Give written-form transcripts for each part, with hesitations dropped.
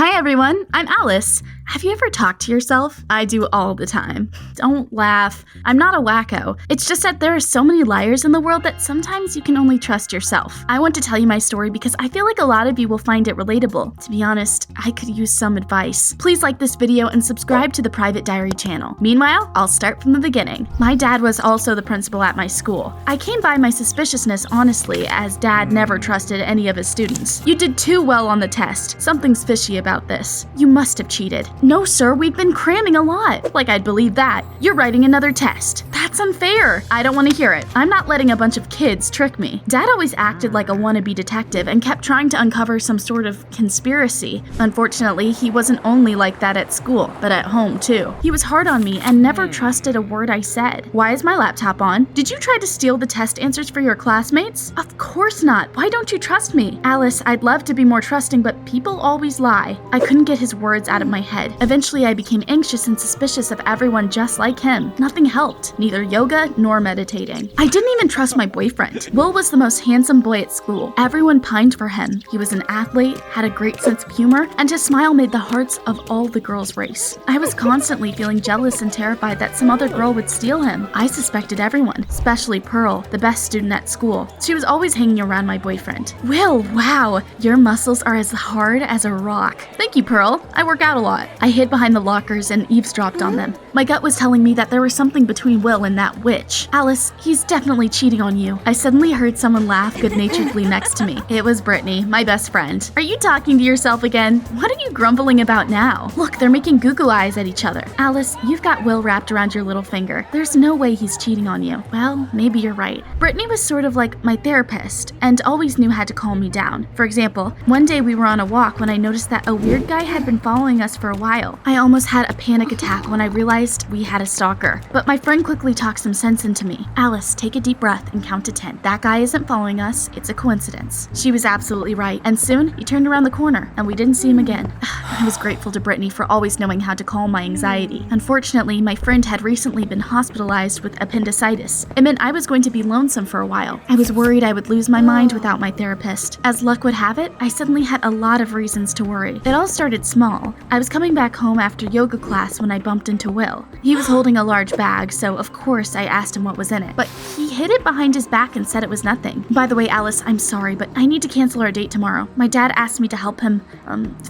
Hi everyone, I'm Alice. Have you ever talked to yourself? I do all the time. Don't laugh. I'm not a wacko. It's just that there are so many liars in the world that sometimes you can only trust yourself. I want to tell you my story because I feel like a lot of you will find it relatable. To be honest, I could use some advice. Please like this video and subscribe to the Private Diary channel. Meanwhile, I'll start from the beginning. My dad was also the principal at my school. I came by my suspiciousness honestly, as dad never trusted any of his students. You did too well on the test. Something's fishy about this. You must have cheated. No, sir, we've been cramming a lot. Like I'd believe that. You're writing another test. That's unfair. I don't want to hear it. I'm not letting a bunch of kids trick me. Dad always acted like a wannabe detective and kept trying to uncover some sort of conspiracy. Unfortunately, he wasn't only like that at school, but at home too. He was hard on me and never trusted a word I said. Why is my laptop on? Did you try to steal the test answers for your classmates? Of course not. Why don't you trust me? Alice, I'd love to be more trusting, but people always lie. I couldn't get his words out of my head. Eventually, I became anxious and suspicious of everyone just like him. Nothing helped, neither yoga nor meditating. I didn't even trust my boyfriend. Will was the most handsome boy at school. Everyone pined for him. He was an athlete, had a great sense of humor, and his smile made the hearts of all the girls race. I was constantly feeling jealous and terrified that some other girl would steal him. I suspected everyone, especially Pearl, the best student at school. She was always hanging around my boyfriend. Will, wow, your muscles are as hard as a rock. Thank you, Pearl. I work out a lot. I hid behind the lockers and eavesdropped on them. My gut was telling me that there was something between Will and that witch. Alice, he's definitely cheating on you. I suddenly heard someone laugh good-naturedly next to me. It was Brittany, my best friend. Are you talking to yourself again? What are you grumbling about now? Look, they're making goo-goo eyes at each other. Alice, you've got Will wrapped around your little finger. There's no way he's cheating on you. Well, maybe you're right. Brittany was sort of like my therapist and always knew how to calm me down. For example, one day we were on a walk when I noticed that a weird guy had been following us for a while. I almost had a panic attack when I realized we had a stalker, but my friend quickly talked some sense into me. Alice, take a deep breath and count to 10. That guy isn't following us, it's a coincidence. She was absolutely right, and soon he turned around the corner and we didn't see him again. I was grateful to Brittany for always knowing how to calm my anxiety. Unfortunately, my friend had recently been hospitalized with appendicitis. It meant I was going to be lonesome for a while. I was worried I would lose my mind without my therapist. As luck would have it, I suddenly had a lot of reasons to worry. It all started small. I was coming back home after yoga class when I bumped into Will. He was holding a large bag, so of course I asked him what was in it. But he hid it behind his back and said it was nothing. By the way, Alice, I'm sorry, but I need to cancel our date tomorrow. My dad asked me to help him,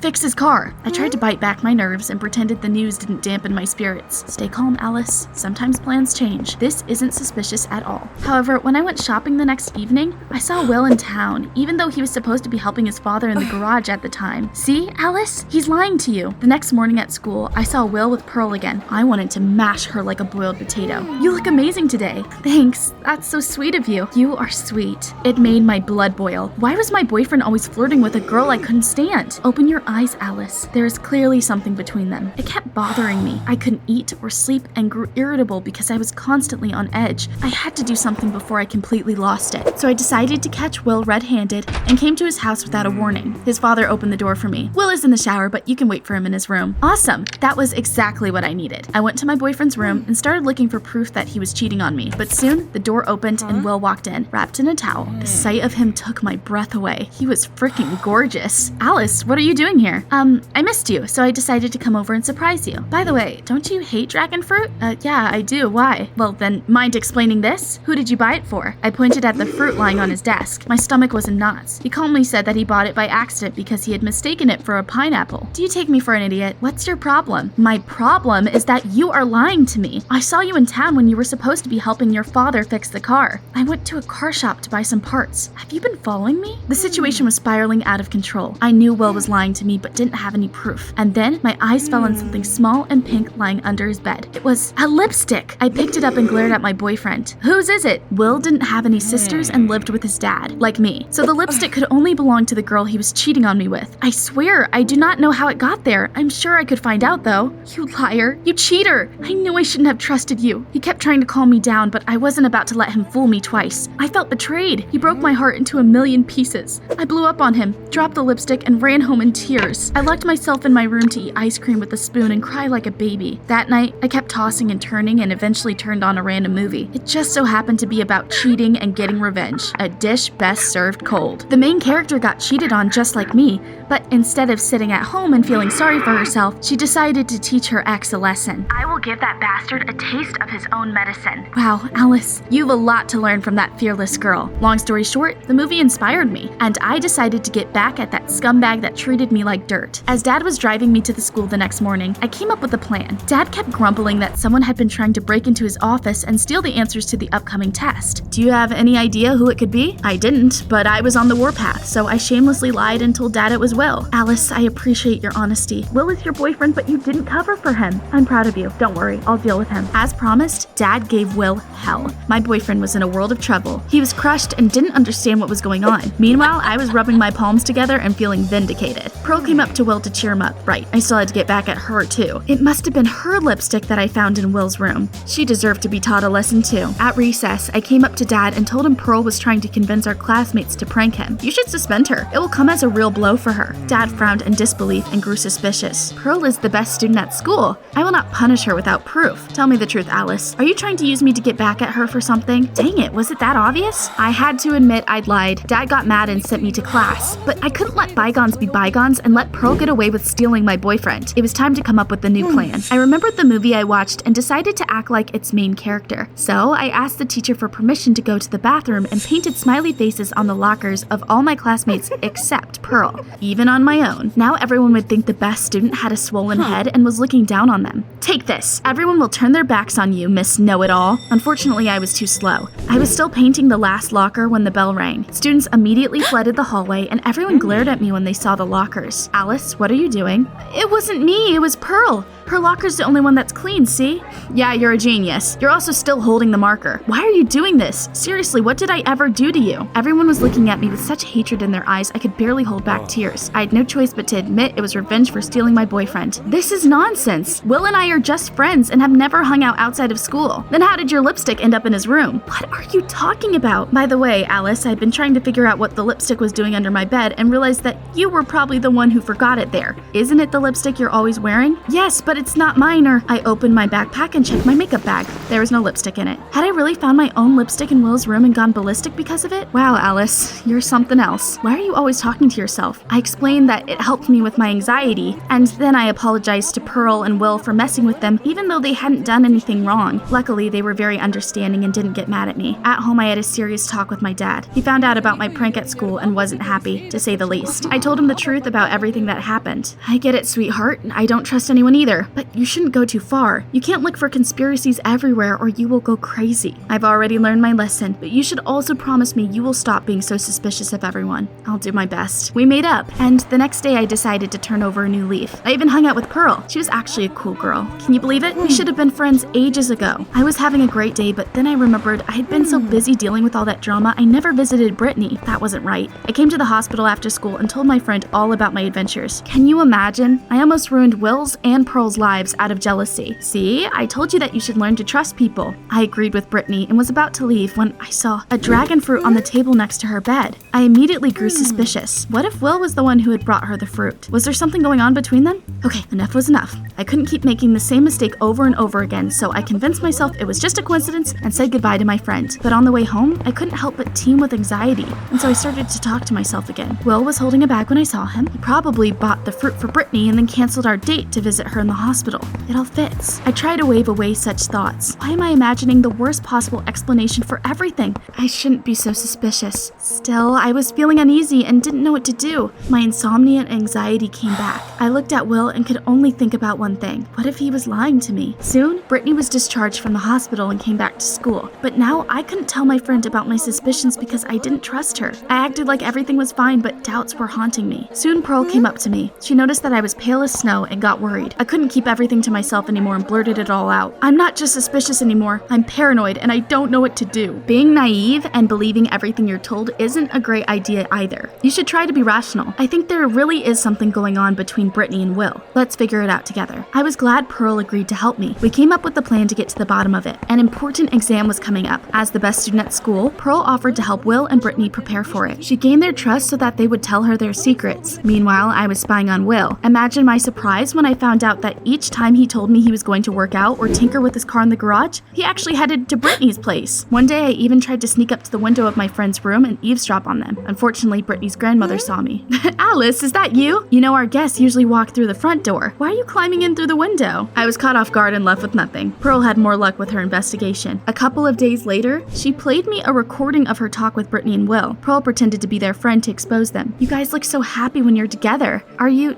fix his car. I tried to bite back my nerves and pretended the news didn't dampen my spirits. Stay calm, Alice. Sometimes plans change. This isn't suspicious at all. However, when I went shopping the next evening, I saw Will in town, even though he was supposed to be helping his father in the garage at the time. See, Alice? He's lying to you. The next morning at school, I saw Will with Pearl again. I wanted to mash her like a boiled potato. You look amazing today. Thanks. That's so sweet of you. You are sweet. It made my blood boil. Why was my boyfriend always flirting with a girl I couldn't stand? Open your eyes, Alice. There is clearly something between them. It kept bothering me. I couldn't eat or sleep and grew irritable because I was constantly on edge. I had to do something before I completely lost it. So I decided to catch Will red-handed and came to his house without a warning. His father opened the door for me. Will is in the shower, but you can wait for him in his room. Awesome. That was exactly what I needed. I went to my boyfriend's room and started looking for proof that he was cheating on me. But soon, the door opened and Will walked in, wrapped in a towel. The sight of him took my breath away. He was freaking gorgeous. Alice, what are you doing here? I missed you, so I decided to come over and surprise you. By the way, don't you hate dragon fruit? Yeah, I do. Why? Well, then, mind explaining this? Who did you buy it for? I pointed at the fruit lying on his desk. My stomach was in knots. He calmly said that he bought it by accident because he had mistaken it for a pineapple. Do you take me for an idiot? What's your problem? My problem is that you are lying to me. I saw you in town when you were supposed to be helping your father fix the car. I went to a car shop to buy some parts. Have you been following me? The situation was spiraling out of control. I knew Will was lying to me but didn't have any proof. And then my eyes fell on something small and pink lying under his bed. It was a lipstick. I picked it up and glared at my boyfriend. Whose is it? Will didn't have any sisters and lived with his dad, like me. So the lipstick could only belong to the girl he was cheating on me with. I swear, I do not know how it got there. I'm sure I could find out though. You liar. You cheater. I knew I shouldn't have trusted you. He kept trying to calm me down, but I wasn't about to let let him fool me twice. I felt betrayed. He broke my heart into a million pieces. I blew up on him, dropped the lipstick, and ran home in tears. I locked myself in my room to eat ice cream with a spoon and cry like a baby. That night, I kept tossing and turning and eventually turned on a random movie. It just so happened to be about cheating and getting revenge, a dish best served cold. The main character got cheated on just like me, but instead of sitting at home and feeling sorry for herself, she decided to teach her ex a lesson. I will give that bastard a taste of his own medicine. Wow, Alice, you have a lot to learn from that fearless girl. Long story short, the movie inspired me, and I decided to get back at that scumbag that treated me like dirt. As Dad was driving me to the school the next morning, I came up with a plan. Dad kept grumbling that someone had been trying to break into his office and steal the answers to the upcoming test. Do you have any idea who it could be? I didn't, but I was on the warpath, so I shamelessly lied and told Dad it was Will. Alice, I appreciate your honesty. Will is your boyfriend, but you didn't cover for him. I'm proud of you. Don't worry, I'll deal with him. As promised, Dad gave Will hell. My boyfriend was in a world of trouble. He was crushed and didn't understand what was going on. Meanwhile, I was rubbing my palms together and feeling vindicated. Pearl came up to Will to cheer him up. Right, I still had to get back at her too. It must have been her lipstick that I found in Will's room. She deserved to be taught a lesson too. At recess, I came up to Dad and told him Pearl was trying to convince our classmates to prank him. You should suspend her. It will come as a real blow for her. Dad frowned in disbelief and grew suspicious. Pearl is the best student at school. I will not punish her without proof. Tell me the truth, Alice. Are you trying to use me to get back at her for something? Dang it, was it that obvious? I had to admit I'd lied. Dad got mad and sent me to class. But I couldn't let bygones be bygones and let Pearl get away with stealing my boyfriend. It was time to come up with a new plan. I remembered the movie I watched and decided to act like its main character. So I asked the teacher for permission to go to the bathroom and painted smiley faces on the lockers of all my classmates except Pearl, even on my own. Now everyone would think the best student had a swollen head and was looking down on them. Take this. Everyone will turn their backs on you, Miss Know-It-All. Unfortunately, I was too slow. I was still painting the last locker when the bell rang. Students immediately flooded the hallway and everyone glared at me when they saw the lockers. Alice, what are you doing? It wasn't me, it was Pearl. Her locker's the only one that's clean, see? Yeah, you're a genius. You're also still holding the marker. Why are you doing this? Seriously, what did I ever do to you? Everyone was looking at me with such hatred in their eyes I could barely hold back tears. I had no choice but to admit it was revenge for stealing my boyfriend. This is nonsense. Will and I are just friends and have never hung out outside of school. Then how did your lipstick end up in his room? What are you talking about? By the way, Alice, I'd been trying to figure out what the lipstick was doing under my bed and realized that you were probably the one who forgot it there. Isn't it the lipstick you're always wearing? Yes, but it's not mine. Or I opened my backpack and checked my makeup bag. There was no lipstick in it. Had I really found my own lipstick in Will's room and gone ballistic because of it? Wow, Alice, you're something else. Why are you always talking to yourself? I explained that it helped me with my anxiety, and then I apologized to Pearl and Will for messing with them even though they hadn't done anything wrong. Luckily, they were very understanding and didn't get mad at me. At home, I had a serious talk with my dad. He found out about my prank at school and wasn't happy, to say the least. I told him the truth about everything that happened. I get it, sweetheart. I don't trust anyone either, but you shouldn't go too far. You can't look for conspiracies everywhere or you will go crazy. I've already learned my lesson, but you should also promise me you will stop being so suspicious of everyone. I'll do my best. We made up, and the next day I decided to turn over a new leaf. I even hung out with Pearl. She was actually a cool girl. Can you believe it? We should have been friends ages ago. I was having a great day, but then I remembered I had been so busy dealing with all that drama, I never visited Brittany. That wasn't right. I came to the hospital after school and told my friend all about my adventures. Can you imagine? I almost ruined Will's and Pearl's lives out of jealousy. See, I told you that you should learn to trust people. I agreed with Brittany and was about to leave when I saw a dragon fruit on the table next to her bed. I immediately grew suspicious. What if Will was the one who had brought her the fruit? Was there something going on between them? Okay, enough was enough. I couldn't keep making the same mistake over and over again, so I convinced myself it was just a coincidence and said goodbye to my friend. But on the way home, I couldn't help but teem with anxiety, and so I started to talk to myself again. Will was holding a bag when I saw him. He probably bought the fruit for Brittany and then canceled our date to visit her in the hospital. It all fits. I try to wave away such thoughts. Why am I imagining the worst possible explanation for everything? I shouldn't be so suspicious. Still, I was feeling uneasy and didn't know what to do. My insomnia and anxiety came back. I looked at Will and could only think about one thing. What if he was lying to me? Soon, Brittany was discharged from the hospital and came back to school. But now I couldn't tell my friend about my suspicions because I didn't trust her. I acted like everything was fine, but doubts were haunting me. Soon, Pearl came up to me. She noticed that I was pale as snow and got worried. I couldn't keep everything to myself anymore and blurted it all out. I'm not just suspicious anymore. I'm paranoid and I don't know what to do. Being naive and believing everything you're told isn't a great idea either. You should try to be rational. I think there really is something going on between Brittany and Will. Let's figure it out together. I was glad Pearl agreed to help me. We came up with a plan to get to the bottom of it. An important exam was coming coming up. As the best student at school, Pearl offered to help Will and Brittany prepare for it. She gained their trust so that they would tell her their secrets. Meanwhile, I was spying on Will. Imagine my surprise when I found out that each time he told me he was going to work out or tinker with his car in the garage, he actually headed to Brittany's place. One day I even tried to sneak up to the window of my friend's room and eavesdrop on them. Unfortunately, Brittany's grandmother saw me. Alice, is that you? You know our guests usually walk through the front door. Why are you climbing in through the window? I was caught off guard and left with nothing. Pearl had more luck with her investigation. A couple of days later, she played me a recording of her talk with Brittany and Will. Pearl pretended to be their friend to expose them. You guys look so happy when you're together. Are you,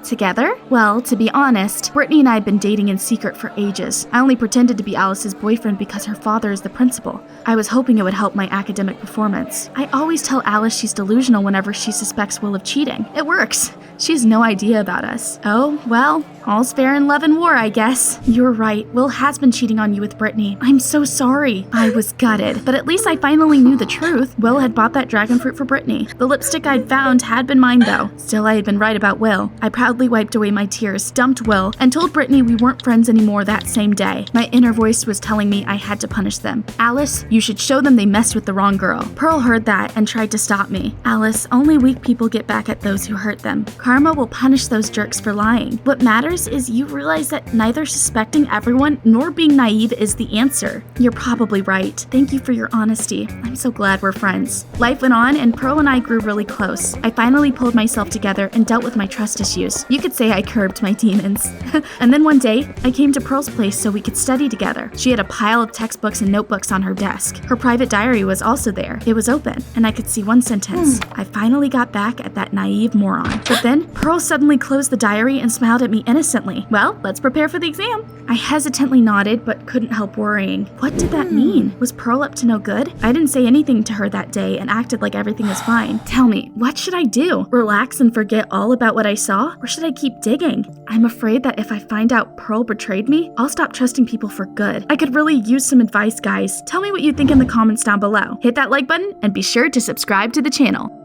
together? Well, to be honest, Brittany and I had been dating in secret for ages. I only pretended to be Alice's boyfriend because her father is the principal. I was hoping it would help my academic performance. I always tell Alice she's delusional whenever she suspects Will of cheating. It works. She has no idea about us. Oh, well, all's fair in love and war, I guess. You're right. Will has been cheating on you with Brittany. I'm so sorry. I was gutted, but at least I finally knew the truth. Will had bought that dragon fruit for Brittany. The lipstick I'd found had been mine, though. Still, I had been right about Will. I proudly wiped away my tears, dumped Will, and told Brittany we weren't friends anymore that same day. My inner voice was telling me I had to punish them. Alice, you should show them they messed with the wrong girl. Pearl heard that and tried to stop me. Alice, only weak people get back at those who hurt them. Karma will punish those jerks for lying. What matters is you realize that neither suspecting everyone nor being naive is the answer. You're probably right. Thank you for your honesty. I'm so glad we're friends. Life went on and Pearl and I grew really close. I finally pulled myself together and dealt with my trust issues. You could say I curbed my demons. And then one day, I came to Pearl's place so we could study together. She had a pile of textbooks and notebooks on her desk. Her private diary was also there. It was open, and I could see one sentence. I finally got back at that naive moron. But then, Pearl suddenly closed the diary and smiled at me innocently. Well, let's prepare for the exam. I hesitantly nodded, but couldn't help worrying. What did that mean? Was Pearl up to no good? I didn't say anything to her that day and acted like everything was fine. Tell me, what should I do? Relax and forget all about what I saw? Or should I keep digging? I'm afraid that if I find out Pearl betrayed me, I'll stop trusting people for good. I could really use some advice, guys. Tell me what you think in the comments down below. Hit that like button and be sure to subscribe to the channel.